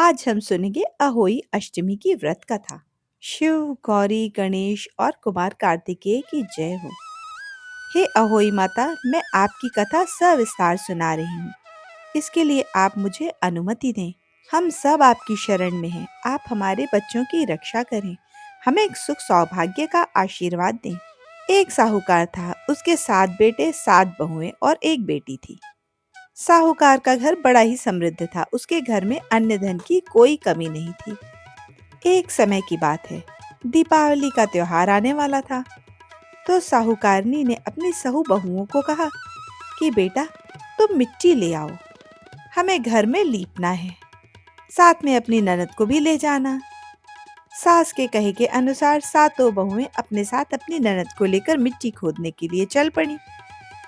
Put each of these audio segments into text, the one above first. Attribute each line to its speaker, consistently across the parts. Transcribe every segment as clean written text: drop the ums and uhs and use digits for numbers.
Speaker 1: आज हम सुनेंगे अहोई अष्टमी की व्रत कथा। शिव, गौरी, गणेश और कुमार कार्तिकेय की जय हो। हे अहोई माता, मैं आपकी कथा सविस्तार सुना रही हूँ। इसके लिए आप मुझे अनुमति दें। हम सब आपकी शरण में हैं। आप हमारे बच्चों की रक्षा करें। हमें एक सुख सौभाग्य का आशीर्वाद दें। एक साहूकार था। उसके 7 बेटे, 7 बहुएं और एक बेटी थी। साहूकार का घर बड़ा ही समृद्ध था। उसके घर में अन्न धन की कोई कमी नहीं थी। एक समय की बात है। दीपावली का त्योहार आने वाला था। तो साहूकारनी ने अपनी सहू बहुओं को कहा कि बेटा, तुम मिट्टी ले आओ, हमें घर में लीपना है। साथ में अपनी ननद को भी ले जाना। सास के कहे के अनुसार सातों बहुएं अपने साथ अपनी ननद को लेकर मिट्टी खोदने के लिए चल पड़ी।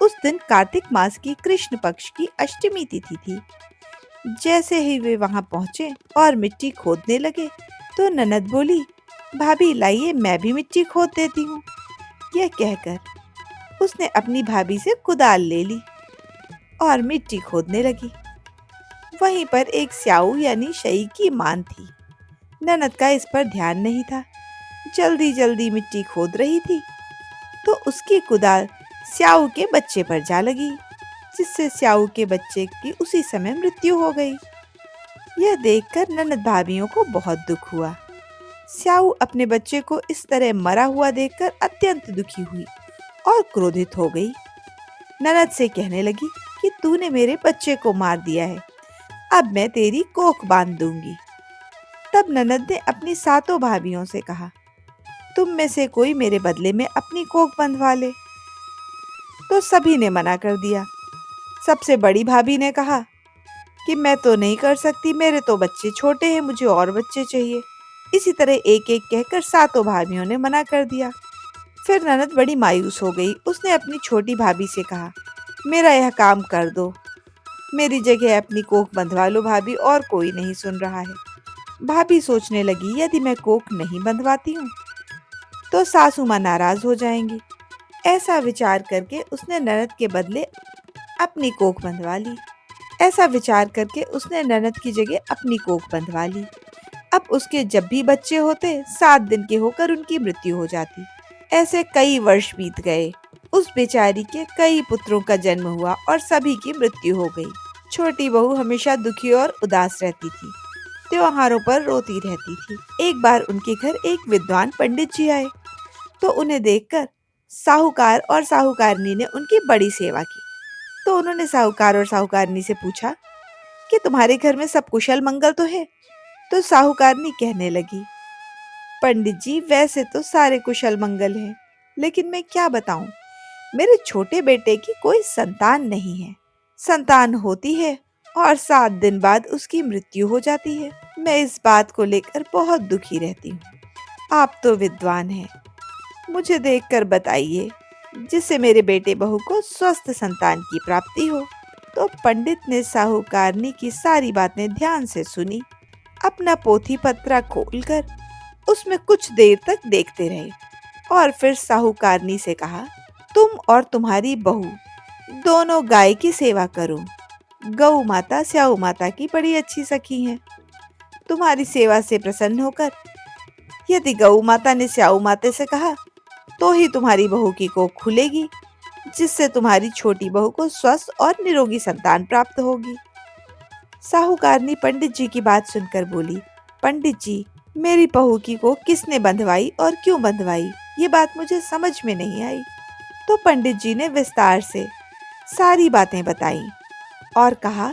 Speaker 1: उस दिन कार्तिक मास की कृष्ण पक्ष की अष्टमी तिथि थी। जैसे ही वे वहां पहुंचे और मिट्टी खोदने लगे तो ननद बोली, भाभी लाइए, मैं भी मिट्टी खोद देती हूँ। यह कहकर उसने अपनी भाभी से कुदाल ले ली और मिट्टी खोदने लगी। वहीं पर एक स्याऊ यानी शई की मान थी। ननद का इस पर ध्यान नहीं था। जल्दी जल्दी मिट्टी खोद रही थी तो उसकी कुदाल स्याऊ के बच्चे पर जा लगी, जिससे स्याऊ के बच्चे की उसी समय मृत्यु हो गई। यह देखकर ननद भाभियों को बहुत दुख हुआ। स्याऊ अपने बच्चे को इस तरह मरा हुआ देखकर अत्यंत दुखी हुई और क्रोधित हो गई। ननद से कहने लगी कि तूने मेरे बच्चे को मार दिया है, अब मैं तेरी कोख बांध दूंगी। तब ननद ने अपनी सातों भाभियों से कहा, तुम में से कोई मेरे बदले में अपनी कोख बंधवा ले। तो सभी ने मना कर दिया। सबसे बड़ी भाभी ने कहा कि मैं तो नहीं कर सकती, मेरे तो बच्चे छोटे हैं, मुझे और बच्चे चाहिए। इसी तरह एक एक कहकर सातों भाभियों ने मना कर दिया। फिर ननद बड़ी मायूस हो गई। उसने अपनी छोटी भाभी से कहा, मेरा यह काम कर दो, मेरी जगह अपनी कोख बंधवा लो भाभी, और कोई नहीं सुन रहा है। भाभी सोचने लगी, यदि मैं कोख नहीं बंधवाती हूँ तो सासू माँ नाराज हो जाएंगी। ऐसा विचार करके उसने ननद के बदले अपनी कोख बंधवा ली। ऐसा विचार करके उसने ननद की जगह अपनी कोख बंधवा ली। अब उसके जब भी बच्चे होते 7 दिन के होकर उनकी मृत्यु हो जाती। ऐसे कई वर्ष बीत गए। उस बेचारी के कई पुत्रों का जन्म हुआ और सभी की मृत्यु हो गई। छोटी बहू हमेशा दुखी और उदास रहती थी। त्योहारों पर रोती रहती थी। एक बार उनके घर एक विद्वान पंडित जी आए तो उन्हें देखकर साहूकार और साहूकारनी ने उनकी बड़ी सेवा की। तो उन्होंने साहूकार और साहूकारनी से पूछा कि तुम्हारे घर में सब कुशल मंगल तो है? तो साहूकारनी कहने लगी, पंडित जी, वैसे तो सारे कुशल मंगल हैं, लेकिन मैं क्या बताऊं, मेरे छोटे बेटे की कोई संतान नहीं है। संतान होती है और 7 दिन बाद उसकी मृत्यु हो जाती है। मैं इस बात को लेकर बहुत दुखी रहती हूँ। आप तो विद्वान हैं, मुझे देखकर बताइए, जिससे मेरे बेटे बहू को स्वस्थ संतान की प्राप्ति हो। तो पंडित ने साहूकारनी की सारी बातें ध्यान से सुनी। अपना पोथी पत्रा खोलकर उसमें कुछ देर तक देखते रहे और फिर साहूकारनी से कहा, तुम और तुम्हारी बहू दोनों गाय की सेवा करो। गौ माता स्याऊ माता की बड़ी अच्छी सखी हैं। तुम्हारी सेवा से प्रसन्न होकर यदि गौ माता ने स्याऊ माता से कहा तो ही तुम्हारी बहू की कोख खुलेगी, जिससे तुम्हारी छोटी बहू को स्वस्थ और निरोगी संतान प्राप्त होगी। साहूकारनी पंडित जी की बात सुनकर बोली, पंडित जी, मेरी बहू की कोख किसने बंधवाई और क्यों बंधवाई, ये बात मुझे समझ में नहीं आई। तो पंडित जी ने विस्तार से सारी बातें बताई और कहा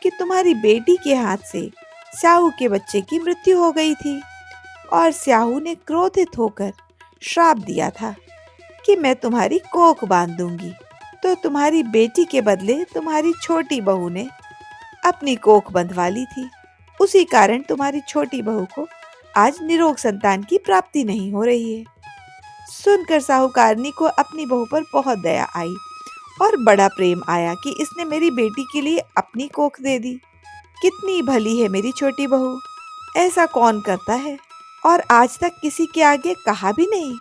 Speaker 1: कि तुम्हारी बेटी के हाथ से स्याहू के बच्चे की मृत्यु हो गई थी और स्याहू ने क्रोधित होकर श्राप दिया था कि मैं तुम्हारी कोख बांध दूंगी। तो तुम्हारी बेटी के बदले तुम्हारी छोटी बहू ने अपनी कोख बंधवा ली थी। उसी कारण तुम्हारी छोटी बहू को आज निरोग संतान की प्राप्ति नहीं हो रही है। सुनकर साहूकारनी को अपनी बहू पर बहुत दया आई और बड़ा प्रेम आया कि इसने मेरी बेटी के लिए अपनी कोख दे दी। कितनी भली है मेरी छोटी बहू, ऐसा कौन करता है, और आज तक किसी के आगे कहा भी नहीं।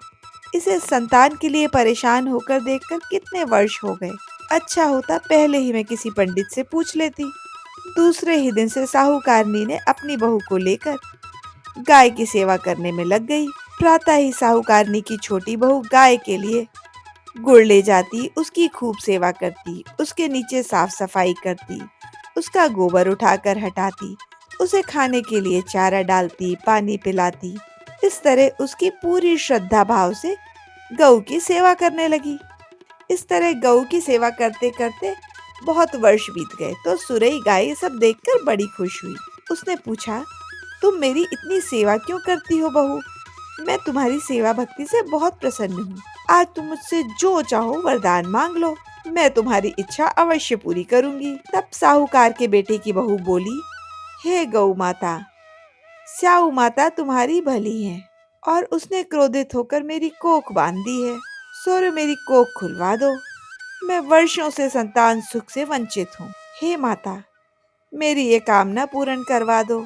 Speaker 1: इसे संतान के लिए परेशान होकर देखकर कितने वर्ष हो गए। अच्छा होता पहले ही मैं किसी पंडित से पूछ लेती। दूसरे ही दिन से साहूकारनी ने अपनी बहू को लेकर गाय की सेवा करने में लग गई। प्रातः ही साहूकारनी की छोटी बहू गाय के लिए गुड़ ले जाती, उसकी खूब सेवा करती, उसके नीचे साफ सफाई करती, उसका गोबर उठाकर हटाती, उसे खाने के लिए चारा डालती, पानी पिलाती। इस तरह उसकी पूरी श्रद्धा भाव से गऊ की सेवा करने लगी। इस तरह गऊ की सेवा करते करते बहुत वर्ष बीत गए तो सुरई गाय ये सब देखकर बड़ी खुश हुई। उसने पूछा, तुम मेरी इतनी सेवा क्यों करती हो बहू? मैं तुम्हारी सेवा भक्ति से बहुत प्रसन्न हूँ। आज तुम मुझसे जो चाहो वरदान मांग लो, मैं तुम्हारी इच्छा अवश्य पूरी करूंगी। तब साहूकार के बेटे की बहू बोली, हे गौ माता, स्याऊ माता तुम्हारी भली है और उसने क्रोधित होकर मेरी कोख बांध दी है। सो मेरी कोख खुलवा दो, मैं वर्षों से संतान सुख से वंचित हूँ। हे माता, मेरी ये कामना पूर्ण करवा दो,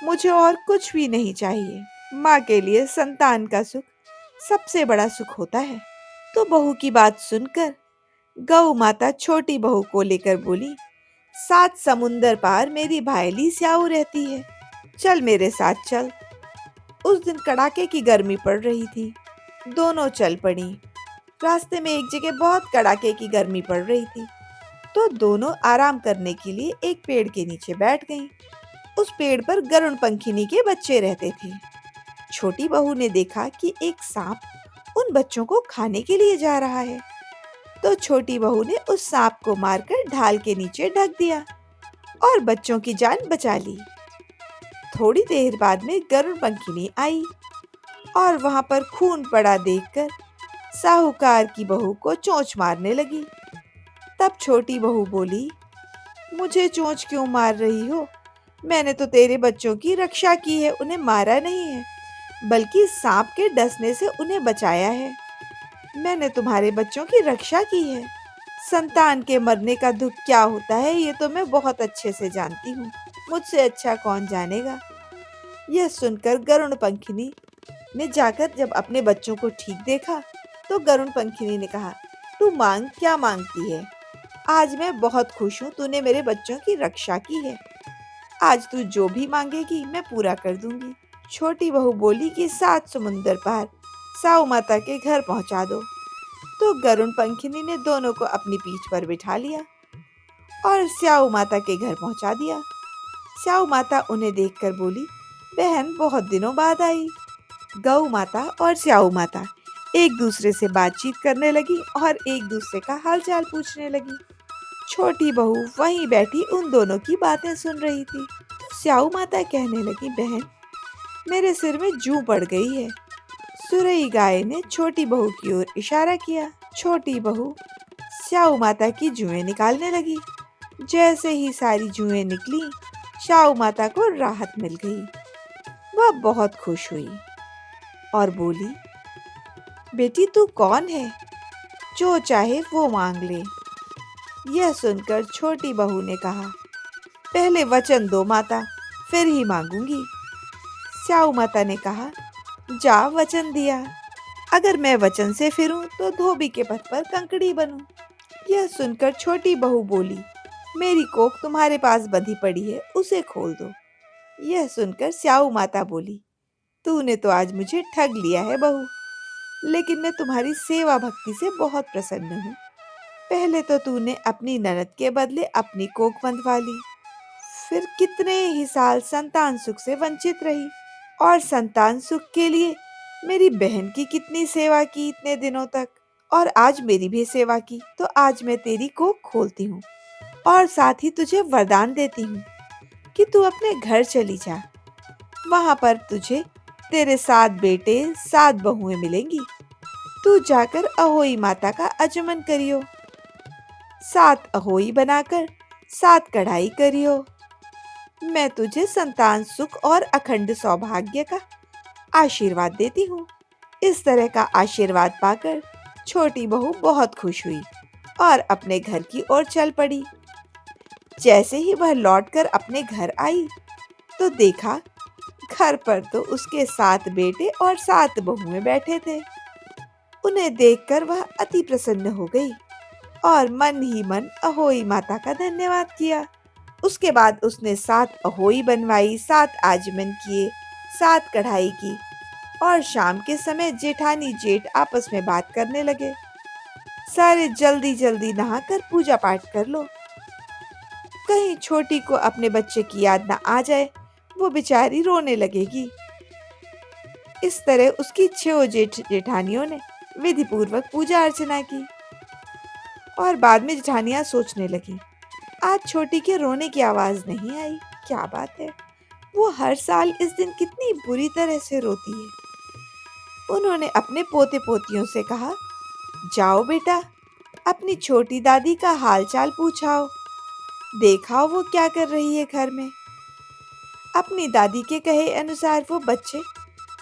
Speaker 1: मुझे और कुछ भी नहीं चाहिए। माँ के लिए संतान का सुख सबसे बड़ा सुख होता है। तो बहू की बात सुनकर गौ माता छोटी बहू को लेकर बोली, 7 समुंदर पार मेरी भायली स्याऊ रहती है, चल मेरे साथ चल। उस दिन कड़ाके की गर्मी पड़ रही थी। दोनों चल पड़ी। रास्ते में एक जगह बहुत कड़ाके की गर्मी पड़ रही थी, तो दोनों आराम करने के लिए एक पेड़ के नीचे बैठ गईं। उस पेड़ पर गरुड़ पंखिनी के बच्चे रहते थे। छोटी बहू ने देखा कि एक सांप उन बच्चों को खाने के लिए जा रहा है, तो छोटी बहू ने उस सांप को मारकर ढाल के नीचे ढक दिया और बच्चों की जान बचा ली। थोड़ी देर बाद में गरुड़ पंखिनी आई और वहां पर खून पड़ा देखकर साहूकार की बहू को चोंच मारने लगी। तब छोटी बहू बोली, मुझे चोंच क्यों मार रही हो? मैंने तो तेरे बच्चों की रक्षा की है, उन्हें मारा नहीं है, बल्कि सांप के डसने से उन्हें बचाया है। मैंने तुम्हारे बच्चों की रक्षा की है। संतान के मरने का दुख क्या होता है ये तो मैं बहुत अच्छे से जानती हूँ। मुझसे अच्छा कौन जानेगा? यह सुनकर गरुड़ पंखिनी ने जाकर जब अपने बच्चों को ठीक देखा, तो गरुड़ पंखिनी ने कहा, तू मांग, क्या मांगती है? आज मैं बहुत खुश हूँ, तूने मेरे बच्चों की रक्षा की है। आज तू जो भी मांगेगी मैं पूरा कर दूंगी। छोटी बहू बोली कि 7 समुंदर पार साऊ माता के घर पहुंचा दो। तो गरुड़ पंखिनी ने दोनों को अपनी पीठ पर बिठा लिया और स्याऊ माता के घर पहुंचा दिया। स्याऊ माता उन्हें देखकर बोली, बहन बहुत दिनों बाद आई। गौ माता और स्याऊ माता एक दूसरे से बातचीत करने लगी और एक दूसरे का हालचाल पूछने लगी। छोटी बहू वहीं बैठी उन दोनों की बातें सुन रही थी। तो स्याऊ माता कहने लगी, बहन मेरे सिर में जूं पड़ गई है। सुरई गाय ने छोटी बहू की ओर इशारा किया। छोटी बहू स्याऊ माता की जुएं निकालने लगी। जैसे ही सारी जुएं निकली, स्याऊ माता को राहत मिल गई। वह बहुत खुश हुई और बोली, बेटी तू कौन है? जो चाहे वो मांग ले। यह सुनकर छोटी बहू ने कहा, पहले वचन दो माता, फिर ही मांगूंगी। स्याऊ माता ने कहा, जा वचन दिया। अगर मैं वचन से फिरूं तो धोबी के पथ पर कंकड़ी बनूं। यह सुनकर छोटी बहू बोली, मेरी कोख तुम्हारे पास बंधी पड़ी है, उसे खोल दो। यह सुनकर स्याऊ माता बोली, तूने तो आज मुझे ठग लिया है बहू, लेकिन मैं तुम्हारी सेवा भक्ति से बहुत प्रसन्न हूँ। पहले तो तूने अपनी ननद के बदले अपनी कोख बंधवा ली, फिर कितने ही साल संतान सुख से वंचित रही, और संतान सुख के लिए मेरी बहन की कितनी सेवा की इतने दिनों तक, और आज मेरी भी सेवा की। तो आज मैं तेरी कोख खोलती हूँ और साथ ही तुझे वरदान देती हूँ कि तू अपने घर चली जा। वहां पर तुझे तेरे 7 बेटे 7 बहुएं मिलेंगी। तू जाकर अहोई माता का अजमन करियो, 7 अहोई बनाकर 7 कढ़ाई करियो। मैं तुझे संतान सुख और अखंड सौभाग्य का आशीर्वाद देती हूँ। इस तरह का आशीर्वाद पाकर छोटी बहू बहुत खुश हुई और अपने घर की ओर चल पड़ी। जैसे ही वह लौटकर अपने घर आई, तो देखा घर पर तो उसके 7 बेटे और 7 बहुएं बैठे थे। उन्हें देखकर वह अति प्रसन्न हो गई और मन ही मन अहोई माता का धन्यवाद किया। उसके बाद उसने 7 अहोई बनवाई, 7 आचमन किए, 7 कढ़ाई की और शाम के समय जेठानी जेठ आपस में बात करने लगे। सारे जल्दी जल्दी नहाकर पूजा पाठ कर लो, कहीं छोटी को अपने बच्चे की याद ना आ जाए, वो बेचारी रोने लगेगी। इस तरह उसकी 6 जेठानियों ने विधि पूर्वक पूजा अर्चना की और बाद में जेठानियां सोचने लगी, आज छोटी के रोने की आवाज नहीं आई, क्या बात है, वो हर साल इस दिन कितनी बुरी तरह से रोती है। उन्होंने अपने पोते पोतियों से कहा, जाओ बेटा, अपनी छोटी दादी का हाल चाल पूछाओ, देखाओ वो क्या कर रही है घर में। अपनी दादी के कहे अनुसार वो बच्चे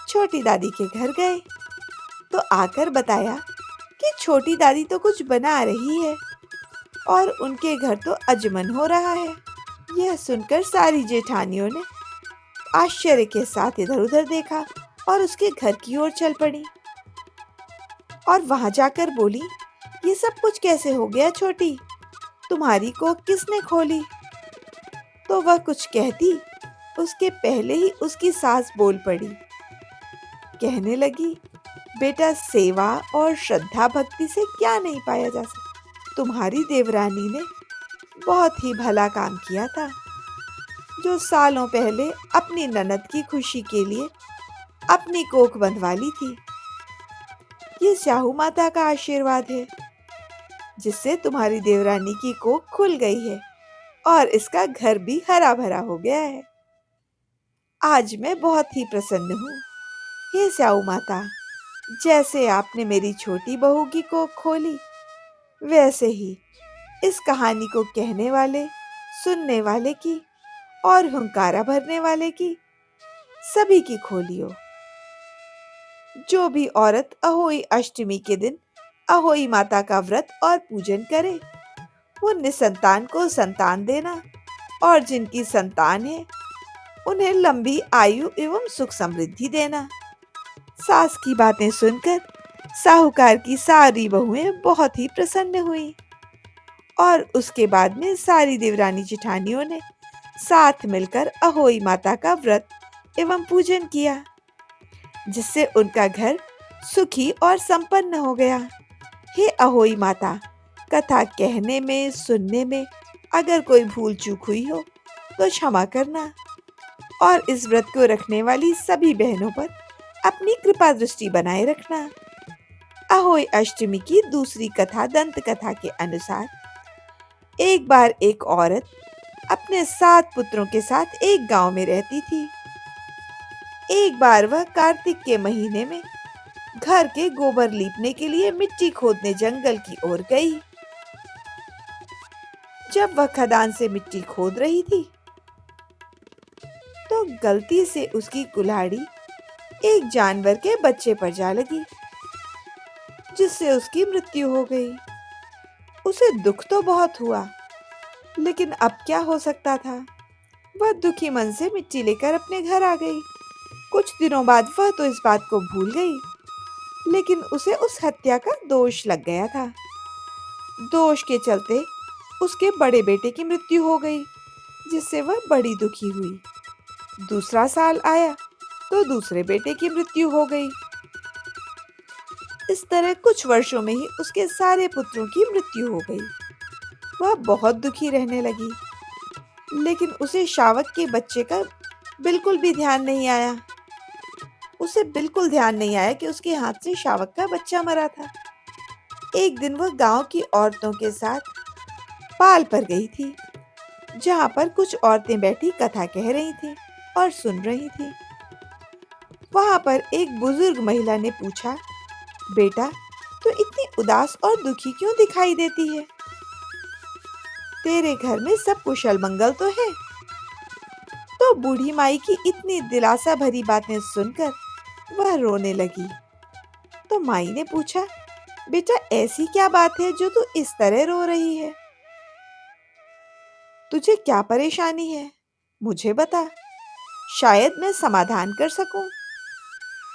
Speaker 1: छोटी दादी के घर गए तो आकर बताया कि छोटी दादी तो कुछ बना रही है और उनके घर तो अजमन हो रहा है। यह सुनकर सारी जेठानियों ने आश्चर्य के साथ इधर उधर देखा और उसके घर की ओर चल पड़ी और वहां जाकर बोली, ये सब कुछ कैसे हो गया छोटी, तुम्हारी कोख किसने खोली। तो वह कुछ कहती उसके पहले ही उसकी सास बोल पड़ी, कहने लगी, बेटा सेवा और श्रद्धा भक्ति से क्या नहीं पाया जा सकता। तुम्हारी देवरानी ने बहुत ही भला काम किया था, जो सालों पहले अपनी ननद की खुशी के लिए अपनी कोख बंधवा ली थी। ये शाहू माता का आशीर्वाद है, जिससे तुम्हारी देवरानी की कोख खुल गई है और इसका घर भी हरा भरा हो गया है। आज मैं बहुत ही प्रसन्न हूँ। हे स्याऊ माता, जैसे आपने मेरी छोटी बहू की कोख खोली, वैसे ही इस कहानी को कहने वाले, सुनने वाले की और हुंकारा भरने वाले की, सभी की खोलियो। जो भी औरत अहोई अष्टमी के दिन अहोई माता का व्रत और पूजन करे, वो निसंतान को संतान देना और जिनकी संतान है उन्हें लंबी आयु एवं सुख समृद्धि देना। सास की बातें सुनकर साहूकार की सारी बहुएं बहुत ही प्रसन्न हुई और उसके बाद में सारी देवरानी जेठानियों ने साथ मिलकर अहोई माता का व्रत एवं पूजन किया, जिससे उनका घर सुखी और संपन्न हो गया। हे अहोई माता, कथा कहने में, सुनने में अगर कोई भूल चूक हुई हो तो क्षमा करना और इस व्रत को रखने वाली सभी बहनों पर अपनी कृपा दृष्टि बनाए रखना। अहोई अष्टमी की दूसरी कथा दंत कथा के अनुसार, एक बार एक औरत अपने 7 पुत्रों के साथ एक गांव में रहती थी। एक बार वह कार्तिक के महीने में घर के गोबर लीपने के लिए मिट्टी खोदने जंगल की ओर गई। जब वह खदान से मिट्टी खोद रही थी तो गलती से उसकी कुल्हाड़ी एक जानवर के बच्चे पर जा लगी, जिससे उसकी मृत्यु हो गई। उसे दुख तो बहुत हुआ, लेकिन अब क्या हो सकता था। वह दुखी मन से मिट्टी लेकर अपने घर आ गई। कुछ दिनों बाद वह तो इस बात को भूल गई, लेकिन उसे उस हत्या का दोष लग गया था। दोष के चलते उसके बड़े बेटे की मृत्यु हो गई, जिससे वह बड़ी दुखी हुई। दूसरा साल आया तो दूसरे बेटे की मृत्यु हो गई। इस तरह कुछ वर्षों में ही उसके सारे पुत्रों की मृत्यु हो गई। वह बहुत दुखी रहने लगी, लेकिन उसे शावक के बच्चे का बिल्कुल भी ध्यान नहीं आया। उसे बिल्कुल ध्यान नहीं आया कि उसके हाथ से शावक का बच्चा मरा था। एक दिन वह गांव की औरतों के साथ पाल पर गई थी, जहां पर कुछ औरतें बैठी कथा कह रही थीं और सुन रही थीं। वहां पर एक बुजुर्ग महिला ने पूछा, बेटा, तू इतनी उदास और दुखी क्यों दिखाई देती है? तेरे घर में सब कुशल मंगल तो है। तो बूढ़ी माई की इतनी दिलासा भरी बातें सुनकर वह रोने लगी। तो माई ने पूछा, बेटा, ऐसी क्या बात है जो तू इस तरह रो रही है? तुझे क्या परेशानी है? मुझे बता, शायद मैं समाधान कर सकूं।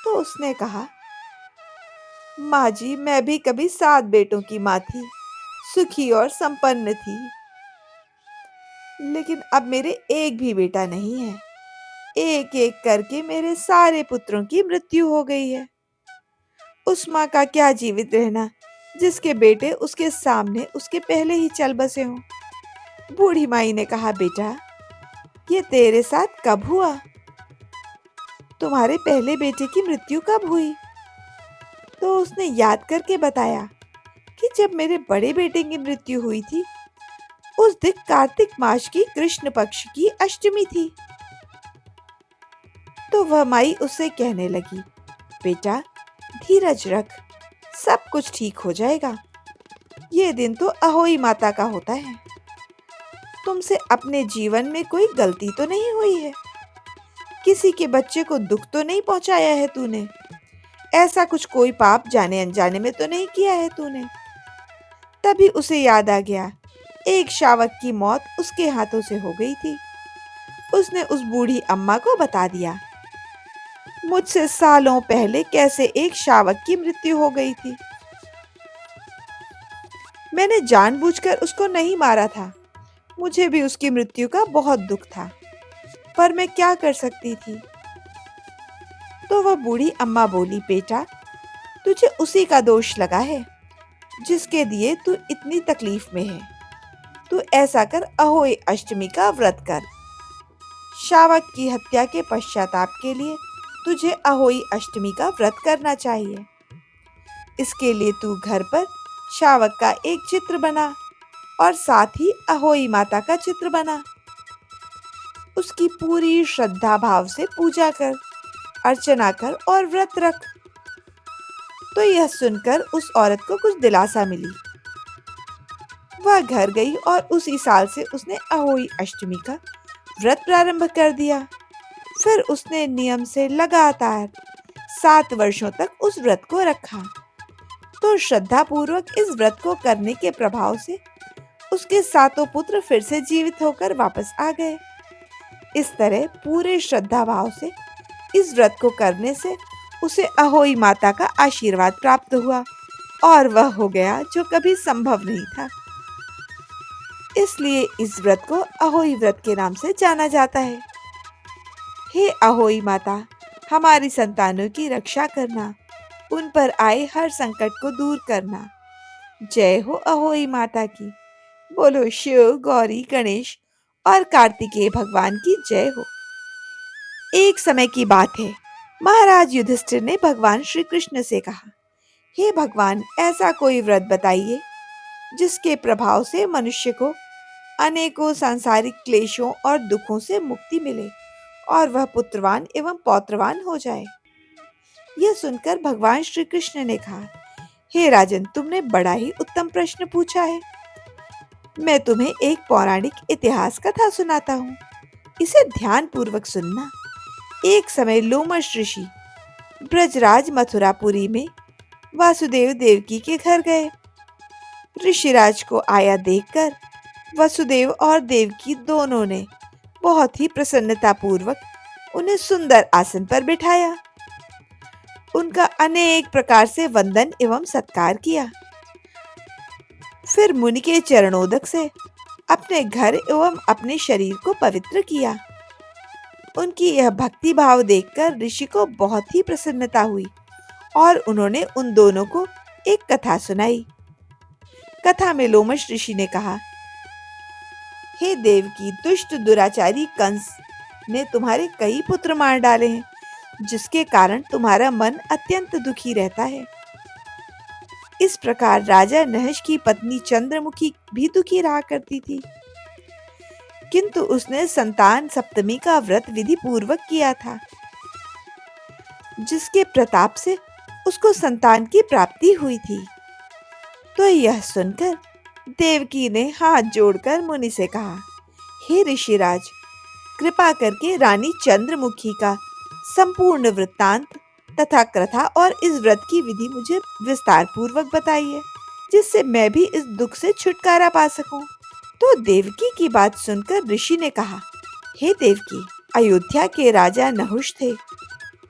Speaker 1: तो उसने कहा, माँ जी, मैं भी कभी 7 बेटों की माँ थी, सुखी और संपन्न थी। लेकिन अब मेरे एक भी बेटा नहीं है। एक एक करके मेरे सारे पुत्रों की मृत्यु हो गई है। उस माँ का क्या जीवित रहना जिसके बेटे उसके सामने उसके पहले ही चल बसे हों। बूढ़ी माई ने कहा, बेटा, ये तेरे साथ कब हुआ? तुम्हारे पहले बेटे की मृत्यु कब हुई? तो उसने याद करके बताया कि जब मेरे बड़े बेटे की मृत्यु हुई थी, उस दिन कार्तिक मास की कृष्ण पक्ष की अष्टमी थी। तो वह माई उससे कहने लगी, बेटा, धीरज रख, सब कुछ ठीक हो जाएगा। ये दिन तो अहोई माता का होता है। तुमसे अपने जीवन में कोई गलती तो नहीं हुई है? किसी के बच्चे को दुख तो नहीं पहुंचाया है तूने? ऐसा कुछ कोई पाप जाने अनजाने में तो नहीं किया है तूने? तभी उसे याद आ गया, एक शावक की मौत उसके हाथों से हो गई थी। उसने उस बूढ़ी अम्मा को बता दिया, मुझसे सालों पहले कैसे एक शावक की मृत्यु हो गई थी। मैंने जानबूझकर उसको नहीं मारा था। मुझे भी उसकी मृत्यु का बहुत दुख था, पर मैं क्या कर सकती थी? तो वह बूढ़ी अम्मा बोली, बेटा, तुझे उसी का दोष लगा है जिसके दिए तू इतनी तकलीफ में है। तू ऐसा कर, अहोई अष्टमी का व्रत कर। शावक की हत्या के पश्चाताप के लिए तुझे अहोई अष्टमी का व्रत करना चाहिए। इसके लिए तू घर पर शावक का एक चित्र बना और साथ ही अहोई माता का चित्र बना। उसकी पूरी श्रद्धा भाव से पूजा कर, अर्चना कर और व्रत रख। तो यह सुनकर उस औरत को कुछ दिलासा मिली। वह घर गई और उसी साल से उसने अहोई अष्टमी का व्रत प्रारंभ कर दिया। फिर उसने नियम से लगातार 7 वर्षों तक उस व्रत को रखा। तो श्रद्धा पूर्वक इस व्रत को करने के प्रभाव से उसके सातों पुत्र फिर से जीवित होकर वापस आ गए। इस तरह पूरे श्रद्धा भाव से इस व्रत को करने से उसे अहोई माता का आशीर्वाद प्राप्त हुआ और वह हो गया जो कभी संभव नहीं था। इसलिए इस व्रत को अहोई व्रत के नाम से जाना जाता है। हे अहोई माता, हमारी संतानों की रक्षा करना, उन पर आए हर संकट को दूर करना। जय हो अहोई माता की। बोलो शिव, गौरी, गणेश और कार्तिकेय भगवान की जय हो। एक समय की बात है, महाराज युधिष्ठिर ने भगवान श्री कृष्ण से कहा, हे भगवान, ऐसा कोई व्रत बताइए जिसके प्रभाव से मनुष्य को अनेकों सांसारिक क्लेशों और दुखों से मुक्ति मिले और वह पुत्रवान एवं पौत्रवान हो जाए। यह सुनकर भगवान श्री कृष्ण ने कहा, हे राजन, तुमने बड़ा ही उत्तम प्रश्न पूछा है। मैं तुम्हें एक पौराणिक इतिहास कथा सुनाता हूँ। इसे ध्यान पूर्वक सुनना। एक समय लोमश ऋषि ब्रजराज मथुरापुरी में वासुदेव देवकी के घर गए। ऋषिराज को आया देखकर वसुदेव और देवकी दोनों ने बहुत ही प्रसन्नता पूर्वक उन्हें सुंदर आसन पर बिठाया। उनका अनेक प्रकार से वंदन एवं सत्कार किया। फिर मुनि के चरणोदक से अपने घर एवं अपने शरीर को पवित्र किया। उनकी यह भक्ति भाव देखकर ऋषि को बहुत ही प्रसन्नता हुई और उन्होंने उन दोनों को एक कथा सुनाई। कथा में लोमश ऋषि ने कहा, हे देवकी, दुष्ट दुराचारी कंस ने तुम्हारे कई पुत्र मार डाले हैं, जिसके कारण तुम्हारा मन अत्यंत दुखी रहता है। इस प्रकार राजा नहुष की पत्नी चंद्रमुखी भी दुखी रहा करती थी, किंतु उसने संतान सप्तमी का व्रत विधि पूर्वक किया था, जिसके प्रताप से उसको संतान की प्राप्ति हुई थी। तो यह सुनकर देवकी ने हाथ जोड़कर मुनि से कहा, हे ऋषिराज, कृपा करके रानी चंद्रमुखी का संपूर्ण वृत्तांत तथा कथा और इस व्रत की विधि मुझे विस्तार पूर्वक बताइए, जिससे मैं भी इस दुख से छुटकारा पा सकूं। तो देवकी की बात सुनकर ऋषि ने कहा, हे देवकी, अयोध्या के राजा नहुष थे।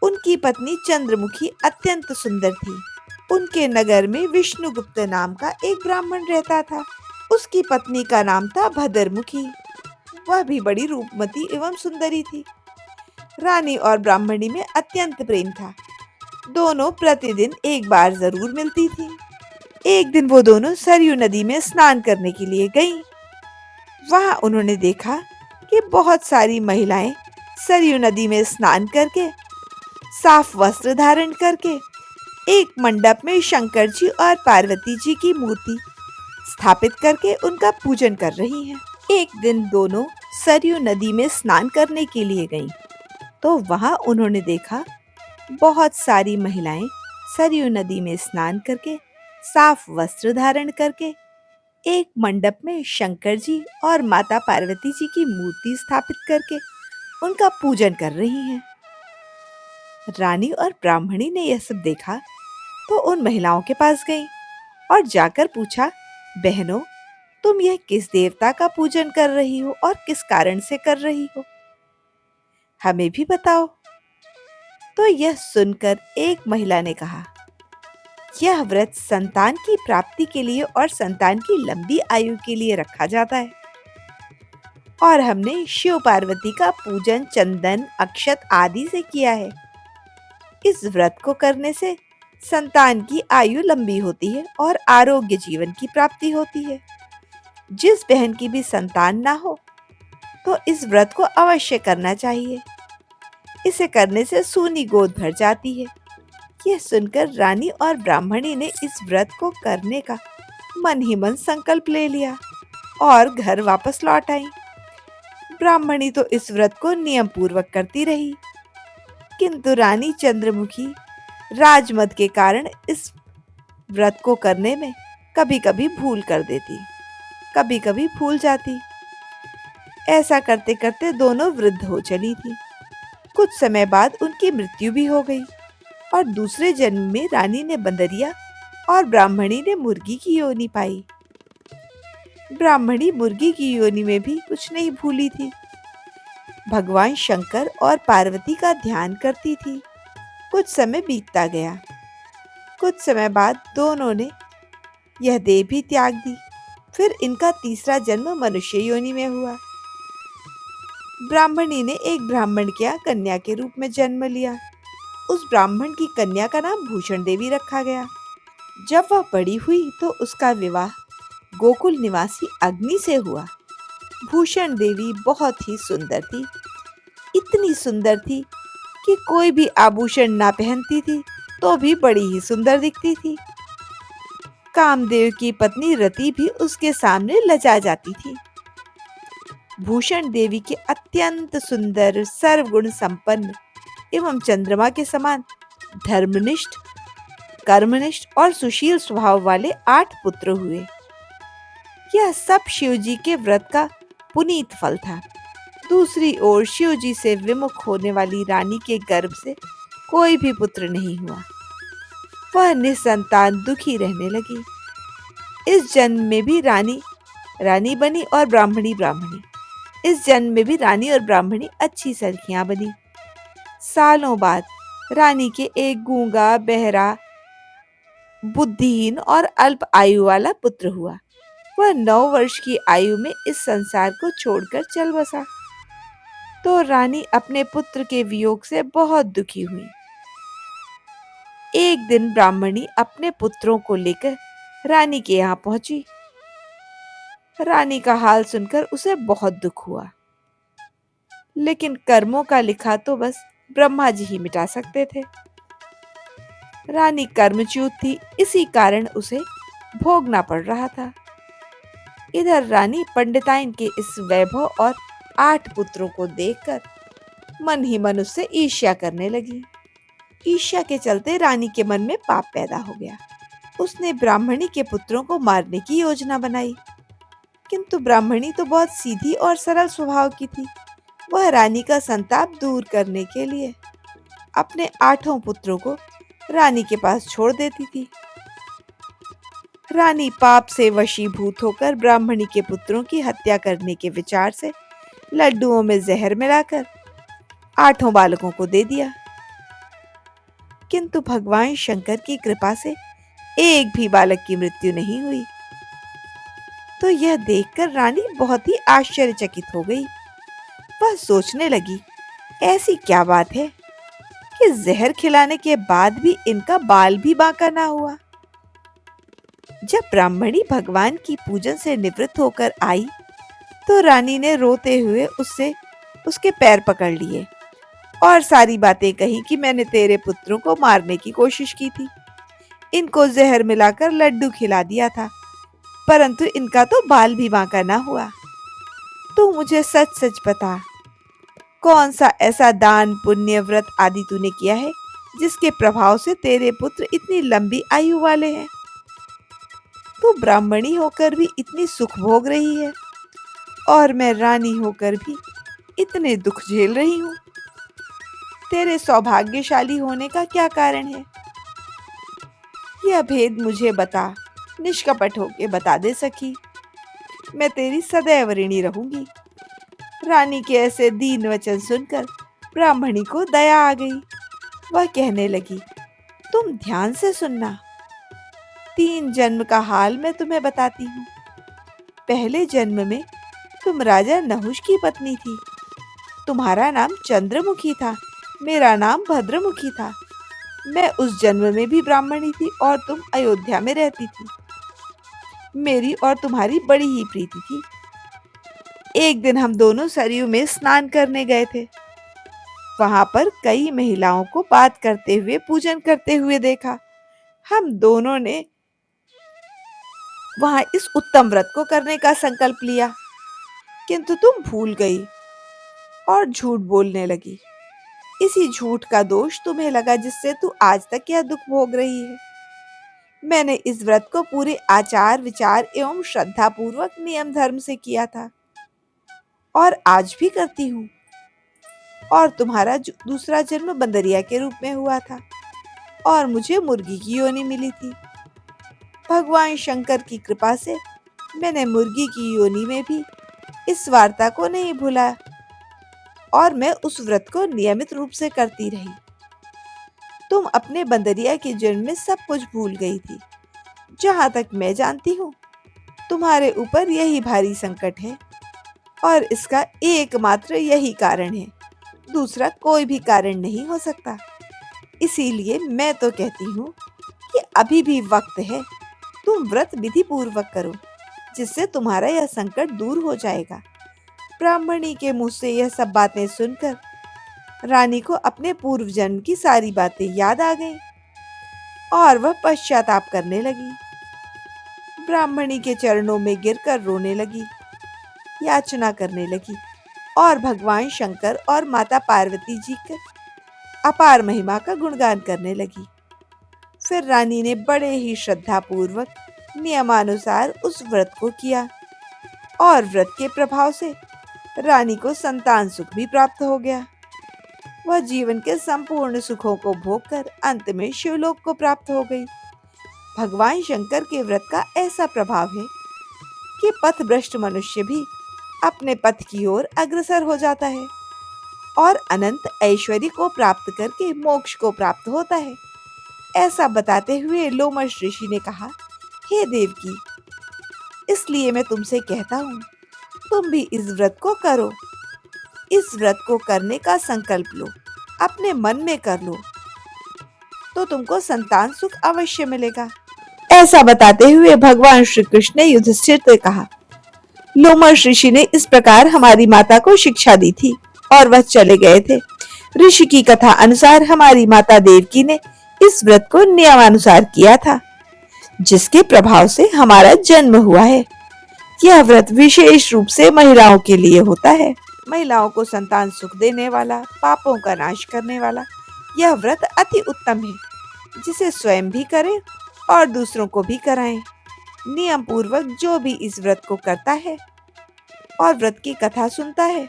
Speaker 1: उनकी पत्नी चंद्रमुखी अत्यंत सुंदर थी। उनके नगर में विष्णुगुप्त नाम का एक ब्राह्मण रहता था। उसकी पत्नी का नाम था भद्रमुखी। वह भी बड़ी रूपमती एवं सुंदरी थी। रानी और ब्राह्मणी में अत्यंत प्रेम था। दोनों प्रतिदिन एक बार जरूर मिलती थी। एक दिन वो दोनों सरयू नदी में स्नान करने के लिए गईं। वहां उन्होंने देखा कि बहुत सारी महिलाएं सरयू नदी में स्नान करके, साफ वस्त्र धारण करके, एक मंडप में शंकर जी और पार्वती जी की मूर्ति स्थापित करके उनका पूजन कर रही हैं। एक दिन दोनों सरयू नदी में स्नान करने के लिए गईं, तो वहां उन्होंने देखा बहुत सारी महिलाएं सरयू नदी में स्नान करके, साफ वस्त्र धारण करके, एक मंडप में शंकर जी और माता पार्वती जी की मूर्ति स्थापित करके उनका पूजन कर रही हैं। रानी और ब्राह्मणी ने यह सब देखा तो उन महिलाओं के पास गई और जाकर पूछा, बहनों, तुम यह किस देवता का पूजन कर रही हो और किस कारण से कर रही हो? हमें भी बताओ। तो यह सुनकर एक महिला ने कहा, यह व्रत संतान की प्राप्ति के लिए और संतान की लंबी आयु के लिए रखा जाता है और हमने शिव पार्वती का पूजन चंदन, अक्षत आदि से किया है। इस व्रत को करने से संतान की आयु लंबी होती है और आरोग्य जीवन की प्राप्ति होती है। जिस बहन की भी संतान ना हो तो इस व्रत को अवश्य करना चाहिए। इसे करने से सूनी गोद भर जाती है। यह सुनकर रानी और ब्राह्मणी ने इस व्रत को करने का मन ही मन संकल्प ले लिया और घर वापस लौट आई। ब्राह्मणी तो इस व्रत को नियम पूर्वक करती रही, किंतु रानी चंद्रमुखी राजमद के कारण इस व्रत को करने में कभी कभी भूल कर देती, कभी कभी भूल जाती। ऐसा करते करते दोनों वृद्ध हो चली थी। कुछ समय बाद उनकी मृत्यु भी हो गई और दूसरे जन्म में रानी ने बंदरिया और ब्राह्मणी ने मुर्गी की योनि पाई। ब्राह्मणी मुर्गी की योनि में भी कुछ नहीं भूली थी। भगवान शंकर और पार्वती का ध्यान करती थी। कुछ समय बीतता गया। कुछ समय बाद दोनों ने यह देह भी त्याग दी। फिर इनका तीसरा जन्म मनुष्य योनि में हुआ। ब्राह्मणी ने एक ब्राह्मण के यहाँ कन्या के रूप में जन्म लिया। उस ब्राह्मण की कन्या का नाम भूषण देवी रखा गया। जब वह बड़ी हुई तो उसका विवाह गोकुल निवासी अग्नि से हुआ। भूषण देवी बहुत ही सुंदर थी। इतनी सुंदर थी कि कोई भी आभूषण ना पहनती थी तो भी बड़ी ही सुंदर दिखती थी। कामदेव की पत्नी रति भी उसके सामने लजा जाती थी। भूषण देवी के अत्यंत सुंदर, सर्वगुण संपन्न एवं चंद्रमा के समान धर्मनिष्ठ, कर्मनिष्ठ और सुशील स्वभाव वाले 8 पुत्र हुए। यह सब शिवजी के व्रत का पुनीत फल था। दूसरी ओर शिवजी से विमुख होने वाली रानी के गर्भ से कोई भी पुत्र नहीं हुआ। वह निसंतान दुखी रहने लगी। इस जन्म में भी रानी रानी बनी और ब्राह्मणी ब्राह्मणी। इस जन्म में भी रानी और ब्राह्मणी अच्छी सखियां बनी। सालों बाद रानी के एक गूंगा, बहरा, बुद्धिहीन और अल्प आयु वाला पुत्र हुआ। वह 9 वर्ष की आयु में इस संसार को छोड़कर चल बसा। तो रानी अपने पुत्र के वियोग से बहुत दुखी हुई। एक दिन ब्राह्मणी अपने पुत्रों को लेकर रानी के यहाँ पहुंची। रानी का हाल सुनकर उसे बहुत दुख हुआ, लेकिन कर्मों का लिखा तो बस ब्रह्मा जी ही मिटा सकते थे। रानी कर्मच्युत थी, इसी कारण उसे भोगना पड़ रहा था। इधर रानी पंडिताइन के इस वैभव और 8 पुत्रों को देखकर मन ही मन उससे ईर्ष्या करने लगी। ईर्ष्या के चलते रानी के मन में पाप पैदा हो गया। उसने ब्राह्मणी के पुत्रों को मारने की योजना बनाई, किंतु ब्राह्मणी तो बहुत सीधी और सरल स्वभाव की थी। वह रानी का संताप दूर करने के लिए अपने 8 पुत्रों को रानी के पास छोड़ देती थी। रानी पाप से वशीभूत होकर ब्राह्मणी के पुत्रों की हत्या करने के विचार से लड्डुओं में जहर मिलाकर 8 बालकों को दे दिया, किंतु भगवान शंकर की कृपा से एक भी बालक की मृत्यु नहीं हुई। तो यह देखकर रानी बहुत ही आश्चर्यचकित हो गई। वह सोचने लगी, ऐसी क्या बात है कि जहर खिलाने के बाद भी इनका बाल भी बांका ना हुआ। जब ब्राह्मणी भगवान की पूजन से निवृत्त होकर आई तो रानी ने रोते हुए उससे उसके पैर पकड़ लिए और सारी बातें कही कि मैंने तेरे पुत्रों को मारने की कोशिश की थी, इनको जहर मिलाकर लड्डू खिला दिया था, परंतु इनका तो बाल भी बांका ना हुआ। तू मुझे सच सच बता, कौन सा ऐसा दान पुण्य व्रत आदि तूने किया है जिसके प्रभाव से तेरे पुत्र इतनी लंबी आयु वाले हैं। तू ब्राह्मणी होकर भी इतनी सुख भोग रही है और मैं रानी होकर भी इतने दुख झेल रही हूँ। तेरे सौभाग्यशाली होने का क्या कारण है? यह भेद मुझे बता, निष्कपट होके बता दे सखी। मैं तेरी सदैव ऋणी रहूंगी। रानी के ऐसे दीन वचन सुनकर ब्राह्मणी को दया आ गई। वह कहने लगी, तुम ध्यान से सुनना। 3 जन्म का हाल मैं तुम्हें बताती हूँ। पहले जन्म में तुम राजा नहुष की पत्नी थी। तुम्हारा नाम चंद्रमुखी था, मेरा नाम भद्रमुखी था। मैं उस जन्म में भी ब्राह्मणी थी और तुम अयोध्या में रहती थी। मेरी और तुम्हारी बड़ी ही प्रीति थी। एक दिन हम दोनों सरयू में स्नान करने गए थे। वहां पर कई महिलाओं को बात करते हुए पूजन करते हुए देखा। हम दोनों ने वहां इस उत्तम व्रत को करने का संकल्प लिया, किंतु तुम भूल गई और झूठ बोलने लगी। इसी झूठ का दोष तुम्हें लगा जिससे तू आज तक यह दुख भोग रही है। मैंने इस व्रत को पूरे आचार विचार एवं श्रद्धा पूर्वक नियम धर्म से किया था और आज भी करती हूँ। और तुम्हारा दूसरा जन्म बंदरिया के रूप में हुआ था और मुझे मुर्गी की योनि मिली थी। भगवान शंकर की कृपा से मैंने मुर्गी की योनि में भी इस वार्ता को नहीं भूला और मैं उस व्रत को नियमित रूप से करती रही। तुम अपने बंदरिया के जन्म में सब कुछ भूल गई थी। जहां तक मैं जानती हूँ, तुम्हारे ऊपर यही भारी संकट है और इसका एकमात्र यही कारण है, दूसरा कोई भी कारण नहीं हो सकता। इसीलिए मैं तो कहती हूँ कि अभी भी वक्त है, तुम व्रत विधि पूर्वक करो, जिससे तुम्हारा यह संकट दूर हो जाएगा। ब्राह्मणी के मुंह से यह सब बातें सुनकर रानी को अपने पूर्व जन्म की सारी बातें याद आ गईं और वह पश्चाताप करने लगी। ब्राह्मणी के चरणों में गिरकर रोने लगी, याचना करने लगी और भगवान शंकर और माता पार्वती जी के अपार महिमा का गुणगान करने लगी। फिर रानी ने बड़े ही श्रद्धा पूर्वक नियमानुसार उस व्रत को किया और व्रत के प्रभाव से रानी को संतान सुख भी प्राप्त हो गया। वह जीवन के संपूर्ण सुखों को भोगकर अंत में शिवलोक को प्राप्त हो गई। भगवान शंकर के व्रत का ऐसा प्रभाव है कि पथभ्रष्ट मनुष्य भी अपने पथ की ओर अग्रसर हो जाता है और अनंत ऐश्वर्य को प्राप्त करके मोक्ष को प्राप्त होता है। ऐसा बताते हुए लोमश ऋषि ने कहा, हे देवकी, इसलिए मैं तुमसे कहता हूँ, तुम भी इस व्रत को करो। इस व्रत को करने का संकल्प लो, अपने मन में कर लो, तो तुमको संतान सुख अवश्य मिलेगा। ऐसा बताते हुए भगवान श्री कृष्ण ने युधिष्ठिर से कहा, लोमश ऋषि ने इस प्रकार हमारी माता को शिक्षा दी थी और वह चले गए थे। ऋषि की कथा अनुसार हमारी माता देवकी ने इस व्रत को नियमानुसार किया था, जिसके प्रभाव से हमारा जन्म हुआ है। यह व्रत विशेष रूप से महिलाओं के लिए होता है। महिलाओं को संतान सुख देने वाला, पापों का नाश करने वाला यह व्रत अति उत्तम है, जिसे स्वयं भी करें और दूसरों को भी कराएं। नियम पूर्वक जो भी इस व्रत को करता है और व्रत की कथा सुनता है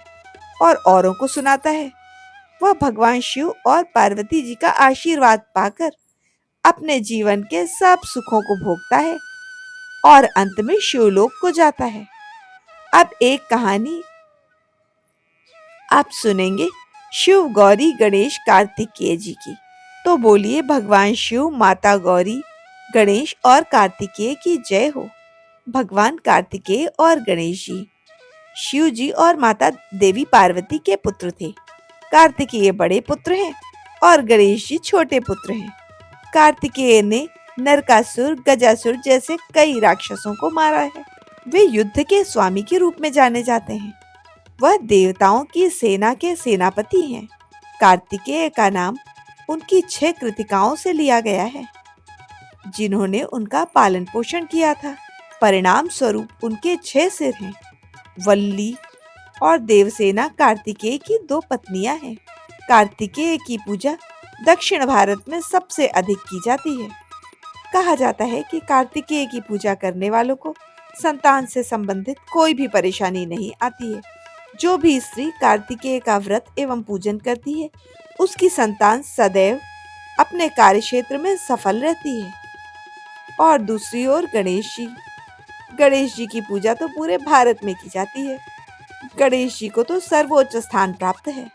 Speaker 1: और औरों को सुनाता है, वह भगवान शिव और पार्वती जी का आशीर्वाद पाकर अपने जीवन के सब सुखों को भोगता है और अंत में शिवलोक को जाता है। अब एक कहानी आप सुनेंगे शिव गौरी गणेश कार्तिकेय जी की। तो बोलिए भगवान शिव, माता गौरी, गणेश और कार्तिकेय की जय हो। भगवान कार्तिकेय और गणेश जी शिव जी और माता देवी पार्वती के पुत्र थे। कार्तिकेय बड़े पुत्र हैं और गणेश जी छोटे पुत्र हैं। कार्तिकेय ने नरकासुर, गजासुर जैसे कई राक्षसों को मारा है। वे युद्ध के स्वामी के रूप में जाने जाते हैं। वह देवताओं की सेना के सेनापति हैं। कार्तिकेय का नाम उनकी 6 कृतिकाओं से लिया गया है, जिन्होंने उनका पालन पोषण किया था। परिणाम स्वरूप उनके 6 सिर हैं। वल्ली और देवसेना कार्तिकेय की 2 पत्नियां हैं। कार्तिकेय की पूजा दक्षिण भारत में सबसे अधिक की जाती है। कहा जाता है कि कार्तिकेय की पूजा करने वालों को संतान से संबंधित कोई भी परेशानी नहीं आती है। जो भी स्त्री कार्तिकेय का व्रत एवं पूजन करती है, उसकी संतान सदैव अपने कार्य क्षेत्र में सफल रहती है। और दूसरी ओर गणेश जी की पूजा तो पूरे भारत में की जाती है। गणेश जी को तो सर्वोच्च स्थान प्राप्त है।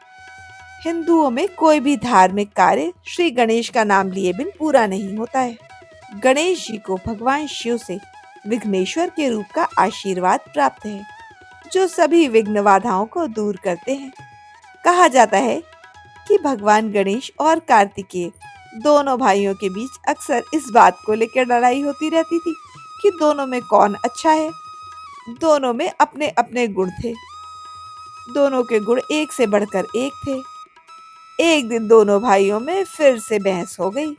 Speaker 1: हिंदुओं में कोई भी धार्मिक कार्य श्री गणेश का नाम लिए बिन पूरा नहीं होता है। गणेश जी को भगवान शिव से विघ्नेश्वर के रूप का आशीर्वाद प्राप्त है, जो सभी विघ्न बाधाओं को दूर करते हैं। कहा जाता है कि भगवान गणेश और कार्तिकेय दोनों भाइयों के बीच अक्सर इस बात को लेकर लड़ाई होती रहती थी कि दोनों में कौन अच्छा है। दोनों में अपने अपने गुण थे। दोनों के गुण एक से बढ़कर एक थे। एक दिन दोनों भाइयों में फिर से बहस हो गई